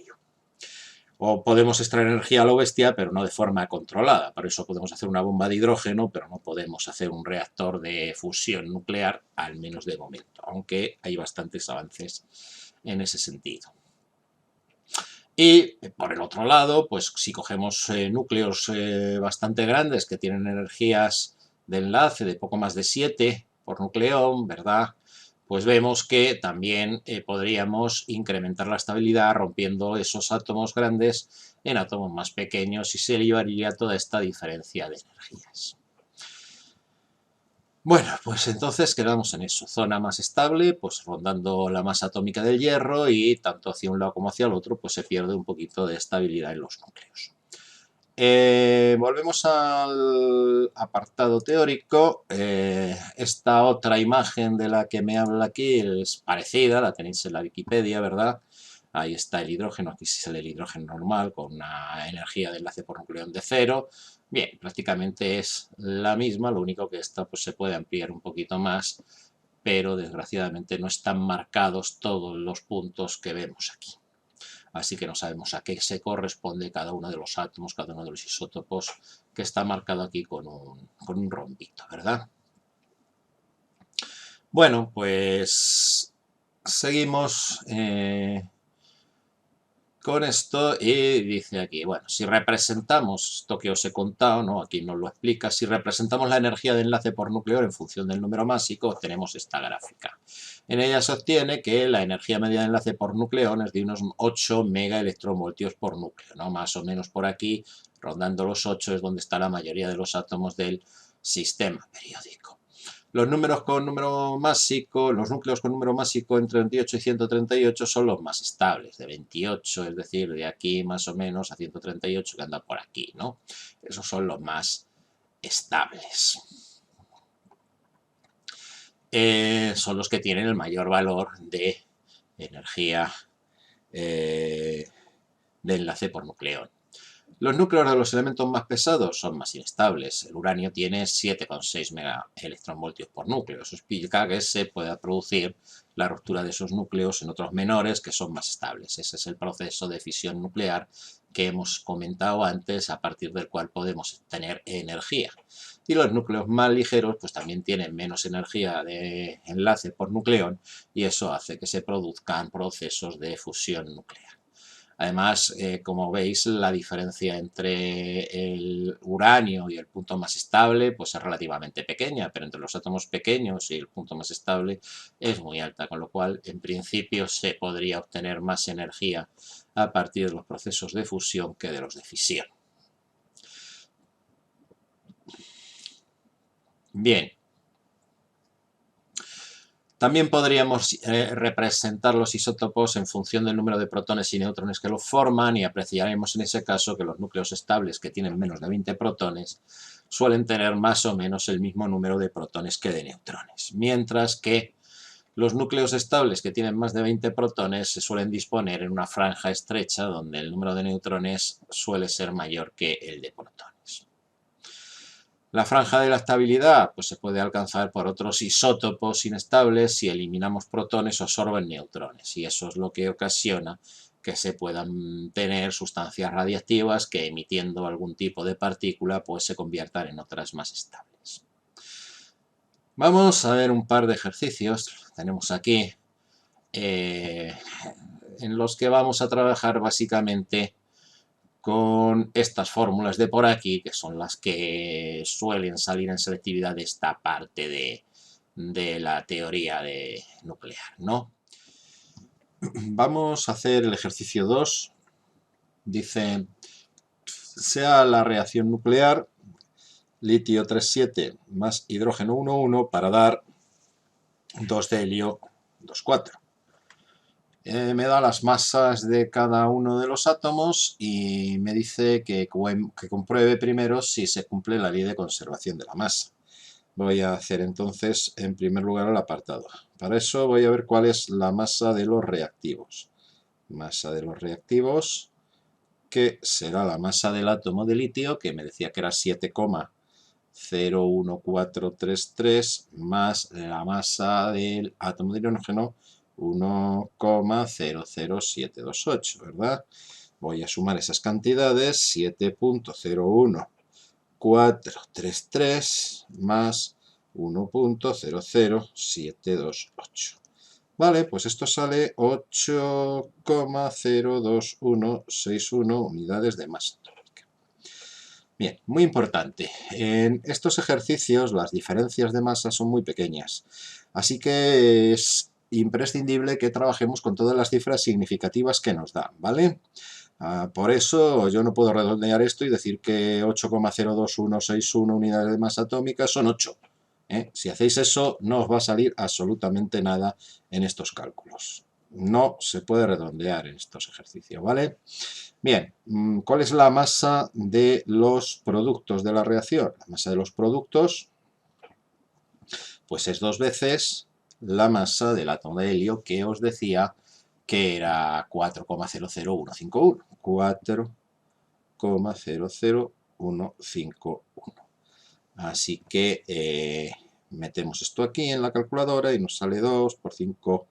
O podemos extraer energía a lo bestia, pero no de forma controlada. Por eso podemos hacer una bomba de hidrógeno, pero no podemos hacer un reactor de fusión nuclear, al menos de momento, aunque hay bastantes avances en ese sentido. Y por el otro lado, pues si cogemos núcleos bastante grandes que tienen energías de enlace de poco más de 7 por nucleón, ¿verdad? Pues vemos que también podríamos incrementar la estabilidad rompiendo esos átomos grandes en átomos más pequeños y se liberaría toda esta diferencia de energías. Bueno, pues entonces quedamos en eso, zona más estable, pues rondando la masa atómica del hierro y tanto hacia un lado como hacia el otro, pues se pierde un poquito de estabilidad en los núcleos. Volvemos al apartado teórico. Esta otra imagen de la que me habla aquí es parecida, la tenéis en la Wikipedia, ¿verdad? Ahí está el hidrógeno, aquí sí sale el hidrógeno normal con una energía de enlace por nucleón de 0. Bien, prácticamente es la misma, lo único que esta pues, se puede ampliar un poquito más, pero desgraciadamente no están marcados todos los puntos que vemos aquí. Así que no sabemos a qué se corresponde cada uno de los átomos, cada uno de los isótopos, que está marcado aquí con un rombito, ¿verdad? Bueno, pues seguimos con esto y dice aquí, bueno, si representamos esto que os he contado, ¿no? Aquí nos lo explica, si representamos la energía de enlace por núcleo en función del número másico, obtenemos esta gráfica. En ella se obtiene que la energía media de enlace por nucleón es de unos 8 megaelectronvoltios por núcleo, ¿no? Más o menos por aquí, rondando los 8 es donde está la mayoría de los átomos del sistema periódico. Los números con número másico, los núcleos con número másico entre 28 y 138 son los más estables, de 28, es decir, de aquí más o menos a 138 que anda por aquí, ¿no? Esos son los más estables. Son los que tienen el mayor valor de energía de enlace por nucleón. Los núcleos de los elementos más pesados son más inestables. El uranio tiene 7,6 megaelectronvoltios por núcleo. Eso explica que se pueda producir la ruptura de esos núcleos en otros menores que son más estables. Ese es el proceso de fisión nuclear que hemos comentado antes, a partir del cual podemos tener energía. Y los núcleos más ligeros pues también tienen menos energía de enlace por nucleón y eso hace que se produzcan procesos de fusión nuclear. Además, como veis, la diferencia entre el uranio y el punto más estable pues es relativamente pequeña, pero entre los átomos pequeños y el punto más estable es muy alta, con lo cual, en principio, se podría obtener más energía a partir de los procesos de fusión que de los de fisión. Bien. También podríamos representar los isótopos en función del número de protones y neutrones que los forman y apreciaremos en ese caso que los núcleos estables que tienen menos de 20 protones suelen tener más o menos el mismo número de protones que de neutrones, mientras que los núcleos estables que tienen más de 20 protones se suelen disponer en una franja estrecha donde el número de neutrones suele ser mayor que el de protones. La franja de la estabilidad pues se puede alcanzar por otros isótopos inestables si eliminamos protones o absorben neutrones, y eso es lo que ocasiona que se puedan tener sustancias radiactivas que, emitiendo algún tipo de partícula, pues se conviertan en otras más estables. Vamos a ver un par de ejercicios, tenemos aquí, en los que vamos a trabajar básicamente con estas fórmulas de por aquí, que son las que suelen salir en selectividad de esta parte de la teoría nuclear, ¿no? Vamos a hacer el ejercicio 2. Dice, sea la reacción nuclear litio 3,7 más hidrógeno 1,1 para dar 2 de helio 2,4. Me da las masas de cada uno de los átomos y me dice que compruebe primero si se cumple la ley de conservación de la masa. Voy a hacer entonces en primer lugar el apartado. Para eso voy a ver cuál es la masa de los reactivos. Masa de los reactivos, que será la masa del átomo de litio, que me decía que era 7,01433, más la masa del átomo de hidrógeno, 1,00728, ¿verdad? Voy a sumar esas cantidades, 7,01433 más 1,00728. Vale, pues esto sale 8,02161 unidades de masa atómica. Bien, muy importante. En estos ejercicios las diferencias de masa son muy pequeñas, así que es imprescindible que trabajemos con todas las cifras significativas que nos dan, ¿vale? Por eso yo no puedo redondear esto y decir que 8,02161 unidades de masa atómica son 8. Si hacéis eso, no os va a salir absolutamente nada en estos cálculos. No se puede redondear en estos ejercicios, ¿vale? Bien, ¿cuál es la masa de los productos de la reacción? La masa de los productos, pues es 2 veces la masa del átomo de helio, que os decía que era 4,00151. 4,00151. Así que metemos esto aquí en la calculadora y nos sale 2 por 5,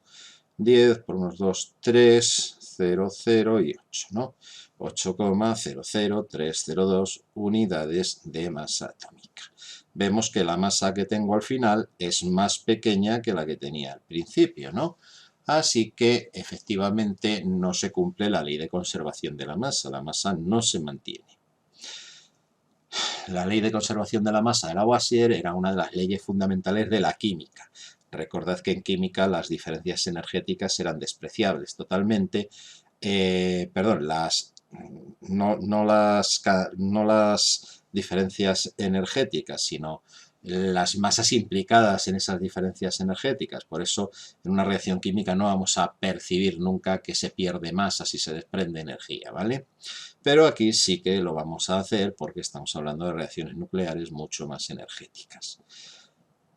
10, por unos 2, 3, 0, 0 y 8, ¿no? 8,00302 unidades de masa atómica. Vemos que la masa que tengo al final es más pequeña que la que tenía al principio, ¿no? Así que efectivamente no se cumple la ley de conservación de la masa no se mantiene. La ley de conservación de la masa de Lavoisier era una de las leyes fundamentales de la química. Recordad que en química las diferencias energéticas eran despreciables totalmente. No las diferencias energéticas, sino las masas implicadas en esas diferencias energéticas. Por eso, en una reacción química no vamos a percibir nunca que se pierde masa si se desprende energía, ¿vale? Pero aquí sí que lo vamos a hacer porque estamos hablando de reacciones nucleares mucho más energéticas.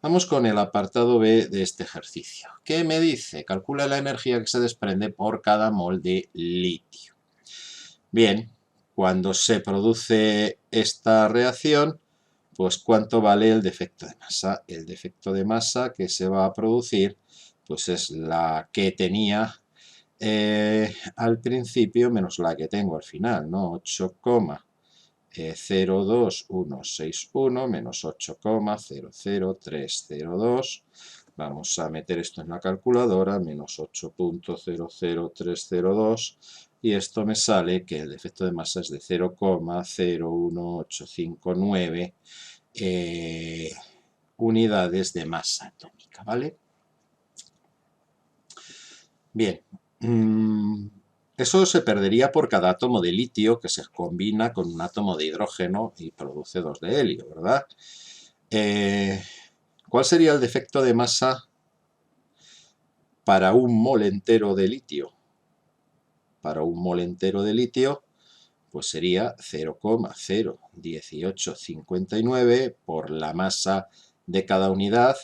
Vamos con el apartado B de este ejercicio. ¿Qué me dice? Calcula la energía que se desprende por cada mol de litio. Bien, cuando se produce esta reacción, pues ¿cuánto vale el defecto de masa? El defecto de masa que se va a producir, pues es la que tenía al principio menos la que tengo al final, ¿no? 8,02161 menos 8,00302. Vamos a meter esto en la calculadora, menos 8,00302. Y esto me sale que el defecto de masa es de 0,01859 unidades de masa atómica, ¿vale? Bien, eso se perdería por cada átomo de litio que se combina con un átomo de hidrógeno y produce 2 de helio, ¿verdad? ¿Cuál sería el defecto de masa para un mol entero de litio? Para un mol entero de litio, pues sería 0,01859 por la masa de cada unidad,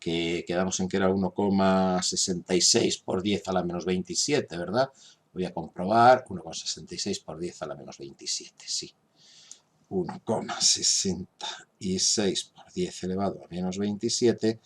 que quedamos en que era 1,66 por 10 a la menos 27, ¿verdad? Voy a comprobar, 1,66 por 10 a la menos 27, sí. 1,66 por 10 elevado a menos 27,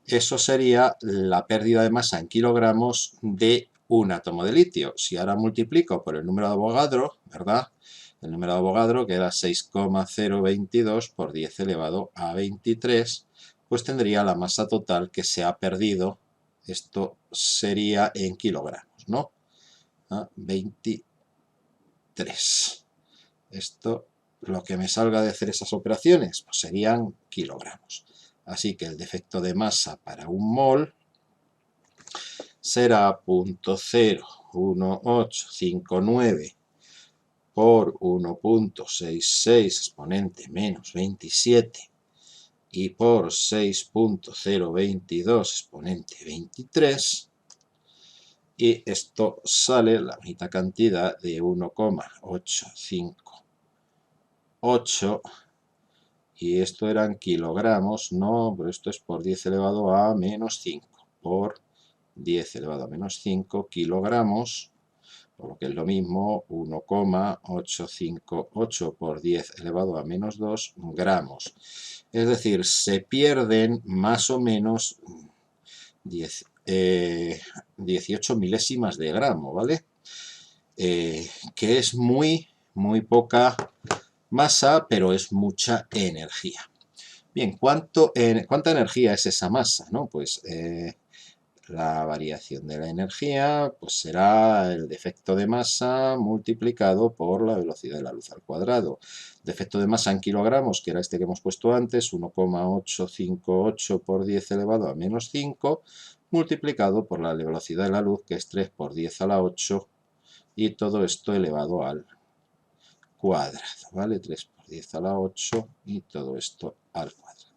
eso sería la pérdida de masa en kilogramos de un átomo de litio. Si ahora multiplico por el número de Avogadro, ¿verdad? El número de Avogadro, que era 6,022 por 10 elevado a 23, pues tendría la masa total que se ha perdido. Esto sería en kilogramos, ¿no? 23. Esto, lo que me salga de hacer esas operaciones, pues serían kilogramos. Así que el defecto de masa para un mol será 0,01859 por 1,66 exponente menos 27 y por 6,022 exponente 23, y esto sale la mitad cantidad de 1,858, y esto eran kilogramos, no, pero esto es por 10 elevado a menos 5, por 10 elevado a menos 5 kilogramos, por lo que es lo mismo, 1,858 por 10 elevado a menos 2 gramos. Es decir, se pierden más o menos 18 milésimas de gramo, ¿vale? Que es muy poca masa, pero es mucha energía. Bien, ¿cuánta energía es esa masa, ¿no? Pues la variación de la energía pues será el defecto de masa multiplicado por la velocidad de la luz al cuadrado. Defecto de masa en kilogramos, que era este que hemos puesto antes, 1,858 por 10 elevado a menos 5, multiplicado por la velocidad de la luz, que es 3 por 10 a la 8, y todo esto elevado al cuadrado, ¿vale? 3 por 10 a la 8 y todo esto al cuadrado.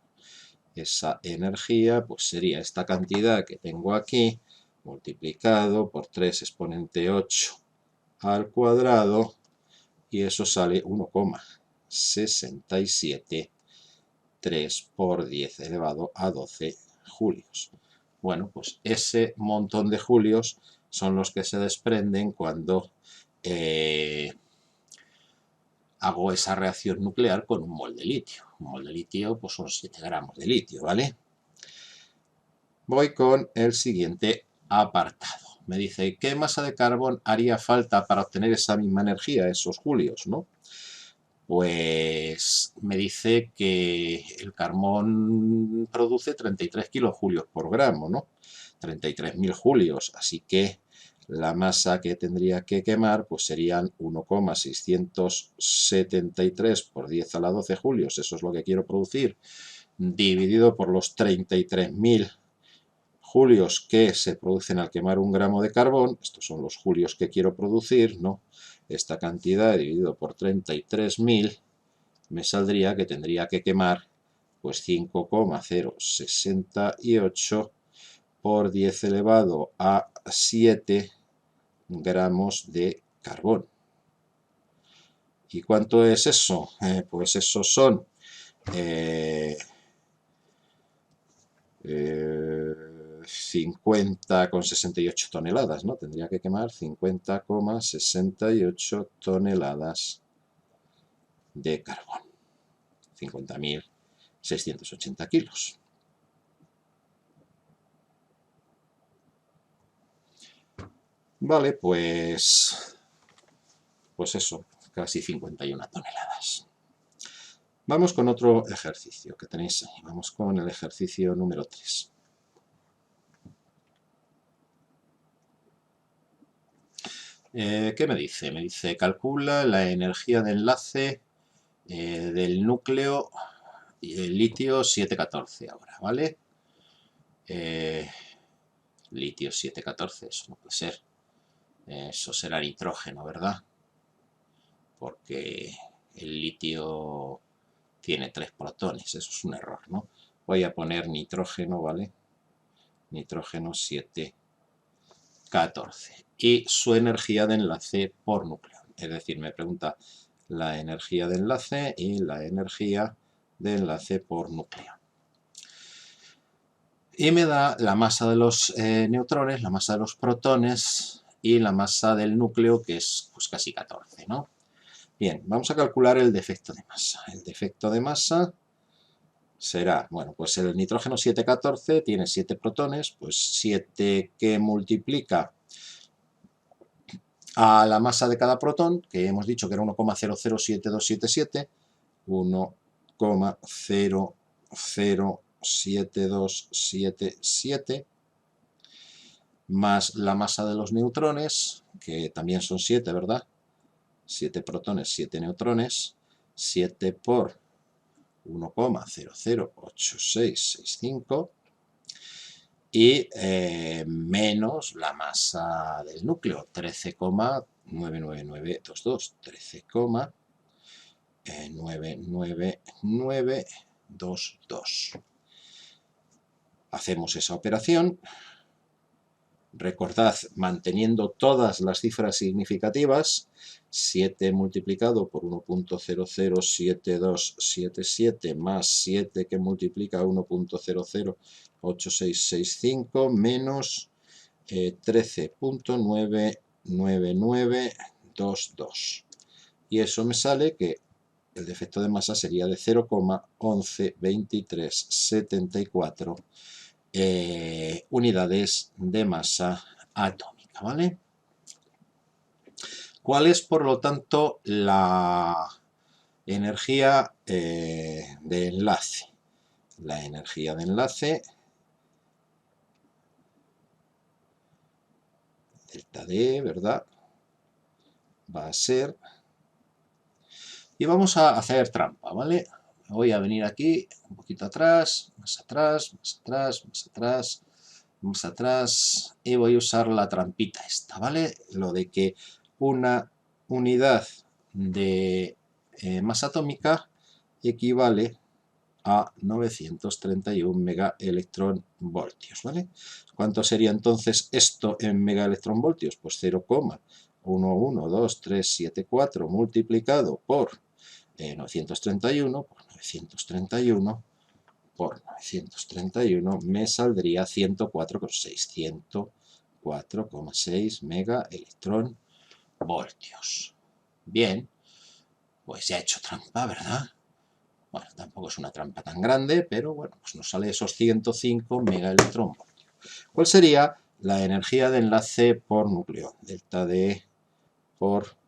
Esa energía pues sería esta cantidad que tengo aquí multiplicado por 3 exponente 8 al cuadrado, y eso sale 1,673 por 10 elevado a 12 julios. Bueno, pues ese montón de julios son los que se desprenden cuando hago esa reacción nuclear con un mol de litio. Un mol de litio pues son 7 gramos de litio, ¿vale? Voy con el siguiente apartado. Me dice, ¿qué masa de carbón haría falta para obtener esa misma energía, esos julios, ¿no? Pues me dice que el carbón produce 33 kilojulios por gramo, ¿no? 33.000 julios, así que la masa que tendría que quemar pues serían 1,673 por 10 a la 12 julios, eso es lo que quiero producir, dividido por los 33.000 julios que se producen al quemar 1 gramo de carbón. Estos son los julios que quiero producir, ¿no? Esta cantidad dividido por 33.000 me saldría que tendría que quemar pues 5,068 por 10 elevado a 7 gramos de carbón. ¿Y cuánto es eso? Pues eso son 50,68 toneladas, ¿no? Tendría que quemar 50,68 toneladas de carbón. 50.680 kilos. Vale, pues eso, casi 51 toneladas. Vamos con otro ejercicio que tenéis ahí. Vamos con el ejercicio número 3. ¿Qué me dice? Me dice, calcula la energía de enlace del núcleo y el litio 714 ahora, ¿vale? Litio 714, eso no puede ser. Eso será nitrógeno, ¿verdad? Porque el litio tiene 3 protones, eso es un error, ¿no? Voy a poner nitrógeno, ¿vale? Nitrógeno 714. Y su energía de enlace por núcleo. Es decir, me pregunta la energía de enlace y la energía de enlace por núcleo. Y me da la masa de los neutrones, la masa de los protones y la masa del núcleo, que es pues casi 14, ¿no? Bien, vamos a calcular el defecto de masa. El defecto de masa será, bueno, pues el nitrógeno 714 tiene 7 protones, pues 7 que multiplica a la masa de cada protón, que hemos dicho que era 1,007277, 1,007277, más la masa de los neutrones, que también son 7, ¿verdad? 7 protones, 7 neutrones, 7 por 1,008665 y menos la masa del núcleo, 13,99922, 13,99922. Hacemos esa operación. Recordad, manteniendo todas las cifras significativas, 7 multiplicado por 1,007277 más 7 que multiplica 1,008665 menos 13,99922. Y eso me sale que el defecto de masa sería de 0,112374 unidades de masa atómica, ¿vale? ¿Cuál es, por lo tanto, la energía de enlace? La energía de enlace, delta D, ¿verdad? Va a ser... Y vamos a hacer trampa, ¿vale? Voy a venir aquí, un poquito atrás, más atrás, más atrás, más atrás, más atrás, y voy a usar la trampita esta, ¿vale? Lo de que una unidad de masa atómica equivale a 931 megaelectronvoltios, ¿vale? ¿Cuánto sería entonces esto en megaelectronvoltios? Pues 0,11234 multiplicado por 931, por 931, por 931 me saldría 104,6, 104,6 megaelectronvoltios. Bien, pues ya he hecho trampa, ¿verdad? Bueno, tampoco es una trampa tan grande, pero bueno, pues nos sale esos 105 megaelectronvoltios. ¿Cuál sería la energía de enlace por núcleo? Delta D por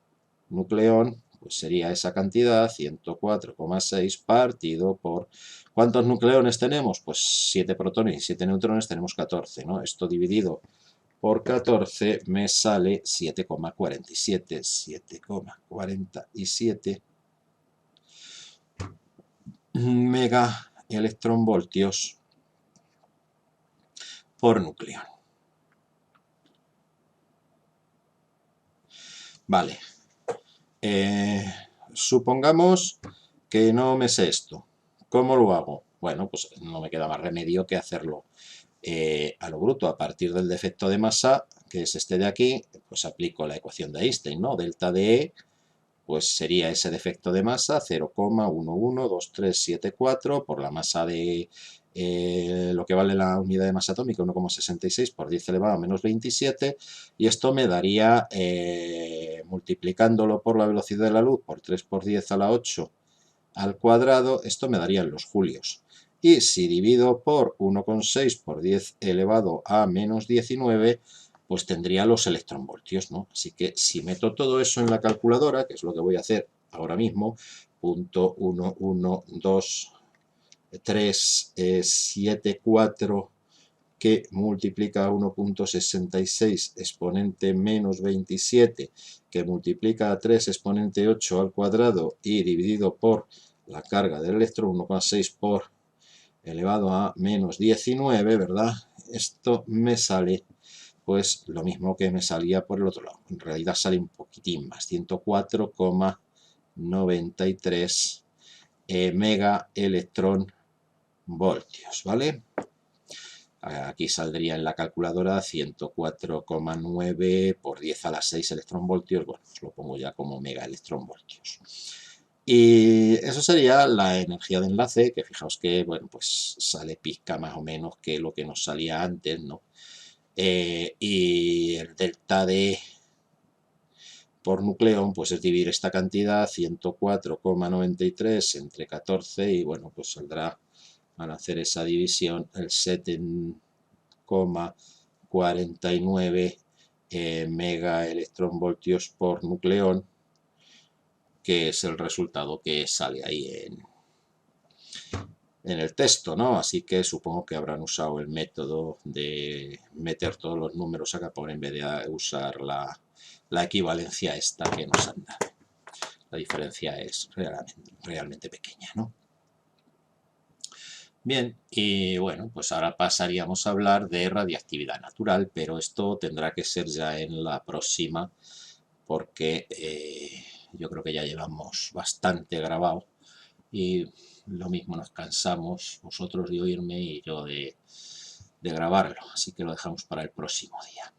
nucleón, pues sería esa cantidad, 104,6 partido por... ¿Cuántos nucleones tenemos? Pues 7 protones y 7 neutrones, tenemos 14, ¿no? Esto dividido por 14 me sale 7,47, 7,47 megaelectronvoltios por nucleón. Vale. Supongamos que no me sé esto. ¿Cómo lo hago? Bueno, pues no me queda más remedio que hacerlo a lo bruto. A partir del defecto de masa, que es este de aquí, pues aplico la ecuación de Einstein, ¿no? Delta de E, pues sería ese defecto de masa, 0,11237,4 por la masa de lo que vale la unidad de masa atómica, 1,66 por 10 elevado a menos 27, y esto me daría, multiplicándolo por la velocidad de la luz, por 3 por 10 a la 8 al cuadrado, esto me daría en los julios. Y si divido por 1,6 por 10 elevado a menos 19, pues tendría los electronvoltios, ¿no? Así que si meto todo eso en la calculadora, que es lo que voy a hacer ahora mismo, .11237,4 que multiplica 1,66 exponente menos 27, que multiplica a 3 exponente 8 al cuadrado y dividido por la carga del electrón, 1,6 por elevado a menos 19, ¿verdad? Esto me sale pues lo mismo que me salía por el otro lado. En realidad sale un poquitín más, 104,93 megaelectronvoltios, ¿vale? Aquí saldría en la calculadora 104,9 por 10 a la 6 electronvoltios. Bueno, pues lo pongo ya como megaelectronvoltios. Y eso sería la energía de enlace, que fijaos que, bueno, pues sale pizca más o menos que lo que nos salía antes, ¿no? Y el delta de por nucleón, pues es dividir esta cantidad, 104,93 entre 14, y bueno, pues saldrá, al hacer esa división, el 7,49 megaelectronvoltios por nucleón, que es el resultado que sale ahí en el texto, ¿no? Así que supongo que habrán usado el método de meter todos los números acá por en vez de usar la equivalencia esta que nos han dado. La diferencia es realmente pequeña, ¿no? Bien, y bueno, pues ahora pasaríamos a hablar de radiactividad natural, pero esto tendrá que ser ya en la próxima, porque yo creo que ya llevamos bastante grabado y lo mismo nos cansamos vosotros de oírme y yo de grabarlo, así que lo dejamos para el próximo día.